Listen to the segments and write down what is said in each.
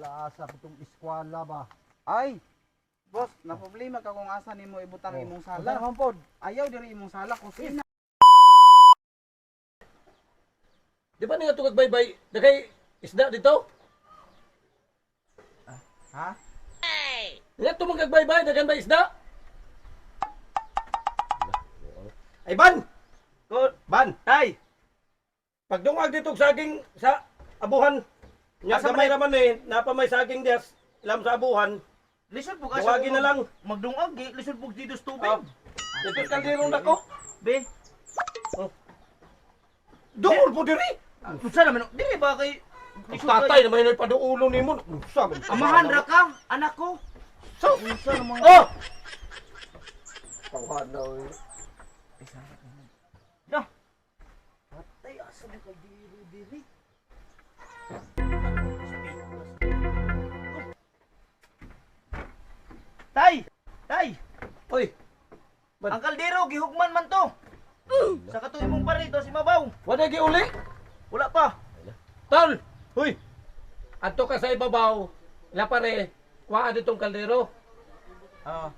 Asa itong eskwala ba? Ay, boss, na problema ka kung asa nimo ibutang imong sala. Naman po. Ayaw diri imong sala kusina. Di ba nga ito kagbaybay? Dagay isda dito? Ha? Nga ito mong kagbaybay? Dagan ba isda? Ay, Ban! Ban! Tay, Pagdungag dito saging sa abuhan. Nga Asa gamay raman eh, napamay saging dias. Ilam sa abuhan. lisod po kasi Duwagin na lang. magdungag, lisod po dito sa tubig. Oh. Ito kaldirong nako. Be, Dungol po diri. unsa naman? Dili ba kay Ang tatay naman yun paduulo ni mo. Sabi. amahan ra ka, anak ko. So, Unsa naman? oh! Tawa na eh. Ya. Patay asa na kay diri. Tay! Tay! Oy, Ang kaldero, gihugman man to! Sa katuloy mong parito, si Mabaw! wala giuli. Wala pa! Tol! Huy! Adto ka sa ibabaw. La pare, kuha ditong kaldero. Ah.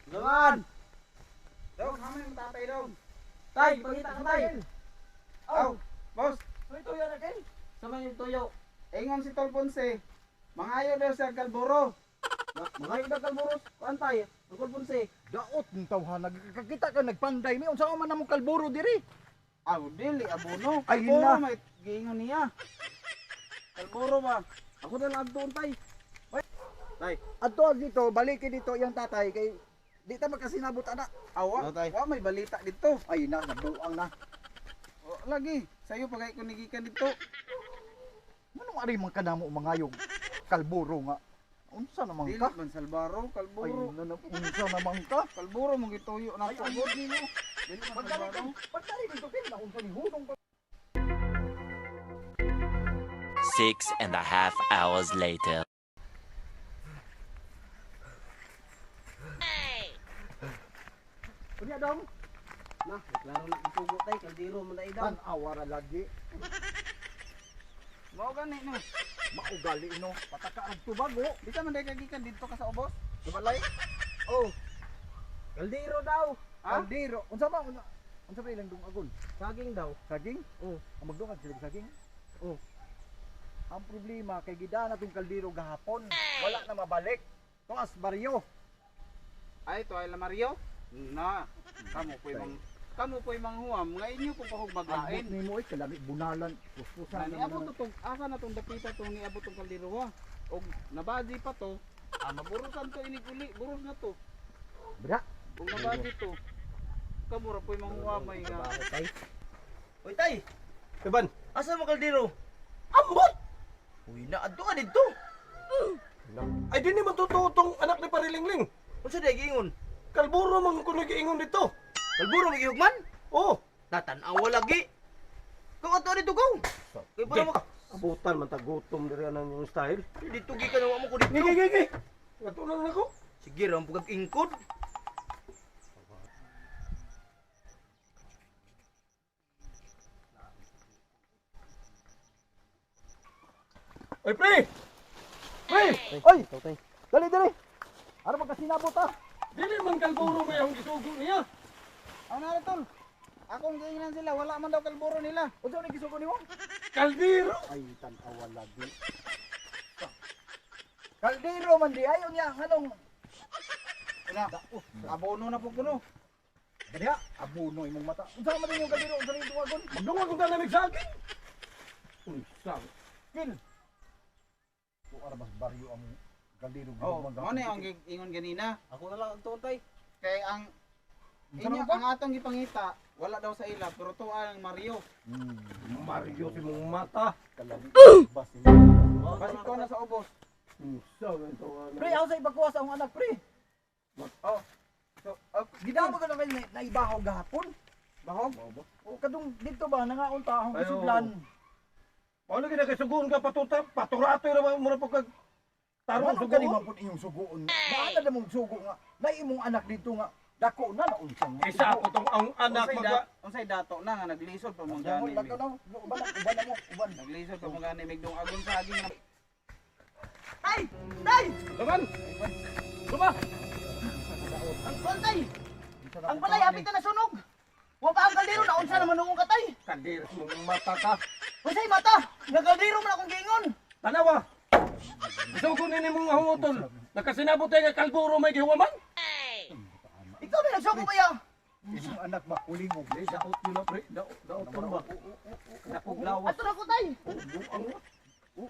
Gawan! Dong, kami yung tatay dong. Tay, pagkita ka tay. Aw, boss. May tuyo na kay. Sama yung tuyo. Ingon si Tol Ponce. Mangayo daw sa Kalburo. Mga iba kalburos. Kuan tay, Tol Ponce. Daot ng tawhan. Nagkakita ka nagpanday. May unsa man namong kalburo diri. Aw, dili, abono. Ay, Kalburo, na. may giingon niya. Kalburo ba? Ako na lang doon tay. Tay, Adto dito, balikin dito yung tatay kay di ta magkasinabot ana. awa, wa may balita dito. Ay na, nagduang na. O, lagi, sayo pagay ko nigikan dito. Manong ari man kanamo mga yung kalburo nga. Unsa naman Dili ka? man Salbaro, Ay, Kalburo. unsa naman ka? Kalburo mong gituyo na Ay, ako. abot nimo. Dili man Pagdali Salbaro. pagdali dito kin na unsa ni hunong ka. 6.5 hours later. Unya dong. Na, klaro na isugo tay, kaldero mo na idaw. Dan awara lagi. Mao gani no. Maugali no. Pataka ang tubago. Di ka man day kagikan dito ka sa ubos? Dubalay. Oh. Kaldero daw. Ha? Kaldero. Unsa ba unsa ba ilang dungagon? Saging daw. Saging? Oh. Ang magdungag sila sa saging? Oh. Ang problema kay gidana tong kaldero gahapon. Wala na mabalik. Tuas baryo. Ay, to ay la Mario. Na, kamo po'y manghuam. Nga inyo kung Abot pahugbaglain. nimo ay kalami bunalan. Puspusan Nani naman. abot to asa na tong dapita tong niabot tong kaldero ha. Og nabadi pa to. Maburusan to inig-uli, buros na to. Bra. Og nabadi to. Kamo ra po'y manghuam ay nga. Tay. Oy tay, Iban. asa mo kaldero? Ambot! Uy, naadto ka dito. Ay, di naman totoo tong anak ni Parilingling. Unsa day giingon? Kalburo man kuno giingon dito. Kalburo magihugman? Oh, Natanawa lagi. Kung ato dito ko. Kay para mo abutan man tagutom diri anang yung style. dito gi ka nawa mo ko dito. Gigi. Ato lang ako. Sige ra ang pagkingkod. Oy, pre! Pre! Oy! Dali dali. Ano magkasinabot ah? Dili man kalburo ba yung isugo niya? Ano na tol? Akong giingnan sila, wala man daw kalburo nila. Unsa ni gisugo nimo? Kaldero! Ay tan-awa lagi. Kaldero man di ayon niya anong Una, abono na po kuno. Diha, abuno imong mata. Unsa man yung kaldero? Unsa ni duwagon? Magdungag kung talamig sa akin. Unsang. Kin. Ko ara mas baryo ang kaldero Oh, gidugman ano yung ingon ganina? Ako na lang ang tuntay. Kay ang Unsa inyo, naman ba? ang atong gipangita, wala daw sa ila, pero tuwa ang Mario. Mario si mong mata. Kalali. Basi ko na sa ubos. Unsang ito ano. Pre, ako sa ibakuha sa akong anak, pre. Gidamo ka na kayo naibahaw gahapon. Bahog. O kadung dito ba nangaunta akong Ayo. kasudlan. Ano gina kay sugon ka patuta, paturato ra mo ra pagka tarong Ano ka ni sugon. mapun inyong sugoon? Bahala na mong sugo nga. Na imong anak dito nga dako na naunsa nga. Isa ko tong ang anak Unsay dato na nga naglisod pa mong Jamon gani. lakaw na. Uban na mo. Uban. Naglisod pa mong gani migdong agon sa aging. Tay! Tay! Laman. Suba. Ang kontay! Ang balay, hapit na nasunog! Huwag ka ang kaldero na unsa naman nung katay! Kadir mo mata ka. Unsay mata! Nagkaldero man akong giingon! Tanawa. Sugon ni mong hungutol. Nakasinabot nga kalburo may gihuman. Ikaw na nagsuko ba ya? Isang anak ba ulingog. Daot yun na pre. Daot mo ba? Napuglawas. Ato na ko tay!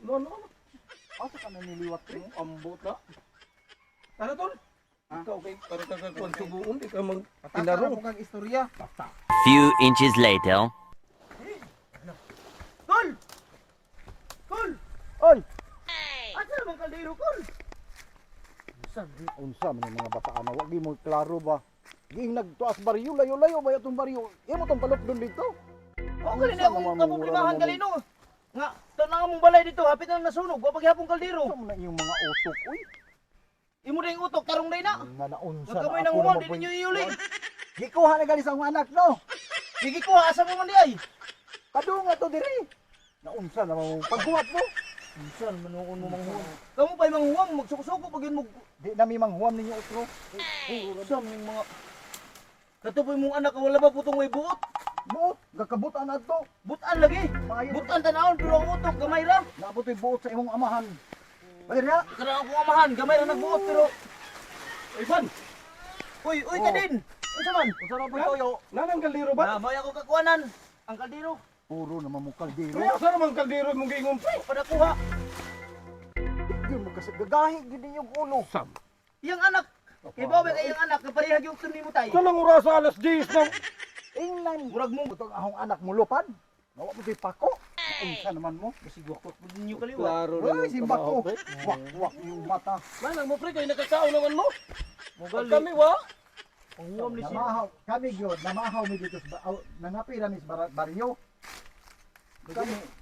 No. Asa ka na niliwat pre? Ambot na. Tara tol. Ikaw kay para ka kung suguon di ka mag Pataka tinaro. mo kang istorya. Few inches later. Kul! Kul! Oy, Asa naman kaldero, Kul? unsa man yung mga bataan na wag mo klaro ba? Ging nagtuas baryo layo-layo ba itong baryo? Imo tong palok dito. Huwag ka rin akong kaproblemahan galino! Nga, ito na nga mong balay dito, hapit na nasunog, huwag paghapong kaldero! Unsa man na iyong mga utok uy? Imo na yung utok, tarong day na! Nga naunsa Huwag ka may na ako nanguhon, naman di po. ninyo iuli! Gikuha na gali sa akong anak no. Sige ko, asa mo man di ay! Kadunga to diri. Naunsa na mo paghuwat mo. Saan, manuon mo manghuwam? Kamu pa'y manghuwam, magsuko-suko pag yun mo... Di na mi manghuam ninyo utro. Saan yung mga... Katupoy mong anak, wala ba putong may buot? Mo, gakabutan adto. Butan lagi! Maayo. Butan tanawon, pero ang utok, gamay ra! Nabutoy buot sa imong amahan. Bayra. Karang akong amahan, gamay ra nagbuot, pero... Ivan, Uy, ka din! Unsa man? Unsa na po toyo? nanang kaldero ba? May ako kakuanan! Ang kaldero! Puro naman mo kaldero. Kaya sa naman kaldero mong giingon pre. Padakuha! Di mo kasi gagahi gid yung ulo. Sam. Iyang anak! Kay Bobby kay iyang anak, naparihag yung tuni mo tayo! Kanang oras alas 10 na. Ingnan. Murag mo! Butong ahong anak mo lupad. Nawa mo toy pako. Unsa naman mo? Kasi wakot mo din yung kaliwa! Klaro Uy, si bako. Wak yung mata. Manang mo pre kay nakakao naman mo. Mugali! Kami wa. Ang huwam ni siya! Namahaw kami gyud, namahaw mi dito sa nangapi ra mi sa baryo.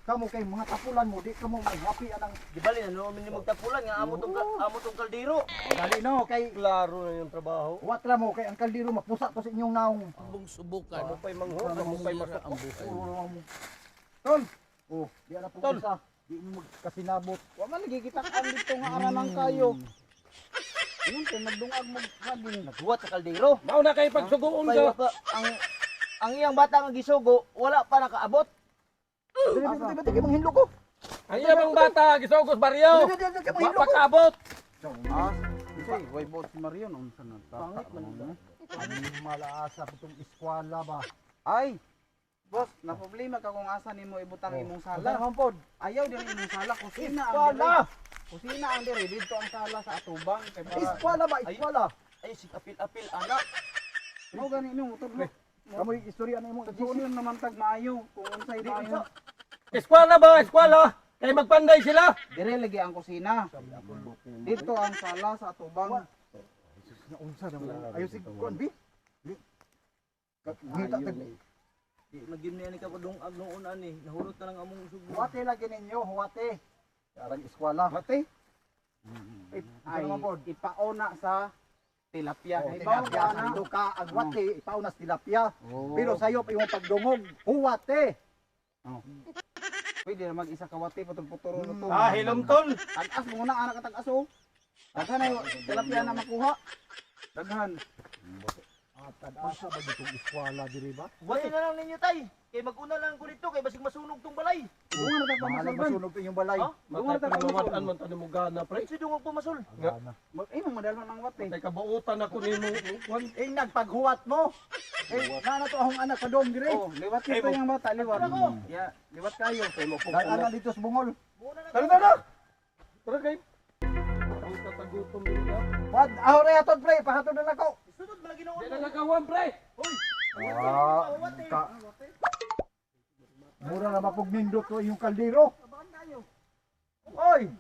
Kamo kay mga tapulan mo, di kamo mahapi anang Di bali na naman ni magtapulan nga amo tong kaldero! dali no kay Klaro na yung trabaho. wat ra mo kay ang kaldero mapusa to sa inyong naong. Mo pay manghod, mo pay masak. Puro naman mo. Tol. Oh, di na po Tol. isa. Di mo kasinabot. Wa man nagikita-an dito nga aranang kayo. Yun kay magdungag mo saging. Naghuwat sa kaldero! Mao na kay pagsugoon Payo ka. pa, ang iyang bata nga gisugo, wala pa nakaabot! Dili kay manghinlo ko. Ang iyang bata gisugos baryo. Dili kay Wa manghinlo pa ko. kaabot. Ah, say, way bot si Marion unsa na ta? Pangit man. Ano malaasa itong eskwela ba? Ay, boss, na problema ka kung asa nimo ibutang imong sala. Naman pod. Ayaw din imong sala, kusina ang Eskwela. dire. Kusina ang dire, dito ang sala sa atubang kay para Eskwela ba? Eskwela. Ay, si apil-apil, anak! mo gani imong utod mo. Kamoy istorya na mo. Tagsuon naman tag maayo kung unsay maayo. Eskwela ba? Eskwela. Kay magpanday sila. Dire lagi ang kusina. Dito ang sala sa atubang. Naunsa naman. Ayo sig kuan bi. Ngita tag Di, nagyan niya ni kapadong agnoon ani, nahulot na lang among sugo. huwate lagi ninyo, huwate. Arang eskwela. Bate, Ay, ay naman pod. ipauna sa tilapia. Oh, Kay bawo tilapia ka sa na. indo ka ang huwate, ipaunas tilapia. Oh. Pero sayo pa yung pagdungog, huwate. Pwede na mag-isa kawati putol-putol na to. Ah, hilom tol. Tagas mo na anak ka tagas oh. Daghan na yung tilapia na makuha. Daghan. Asa ba ditong eskwela diri ba? Buhatin na lang ninyo tay! Kay mag-una lang ko dito, kay basig masunog tong balay! Bunga na tag Mahalang pamasulban. masunog pa yung balay. Ha? Bunga na tag Matay pamasulban. man tani mo gana pre. Si dungog pumasul! Ana. Ay, madalon ng wate. Kay kabuutan ako nimo. Kwan. Eh nagpaghuwat mo. Eh na to akong anak sa dom diri. Oh, liwat kito yung bata, liwat. Ako. Ya, liwat kayo. Kay mo po. Dala dito sa bungol. Muna na Tara tara. Tara kay. Ang tatagutom nila. Wad aho re atod pre, pahatod na nako. Sunod ba ginawa Di mo? na nagawan pre. Ka. Mura na mapug nindot ko yung kaldero. Oy.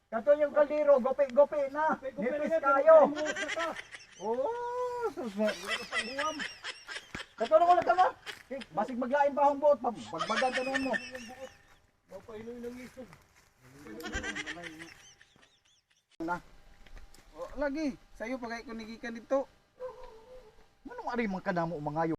Kato yung kaldero, gopi-gopi na. Nipis kayo. Oy. sus mo. Kato na wala ka ba? Basig maglain pa akong buot, pagbagan ka noon mo. Mapailoy ng lisod. Na, O, lagi, sayo pagay ko nigikan dito. manong ari man kanamo mangayo.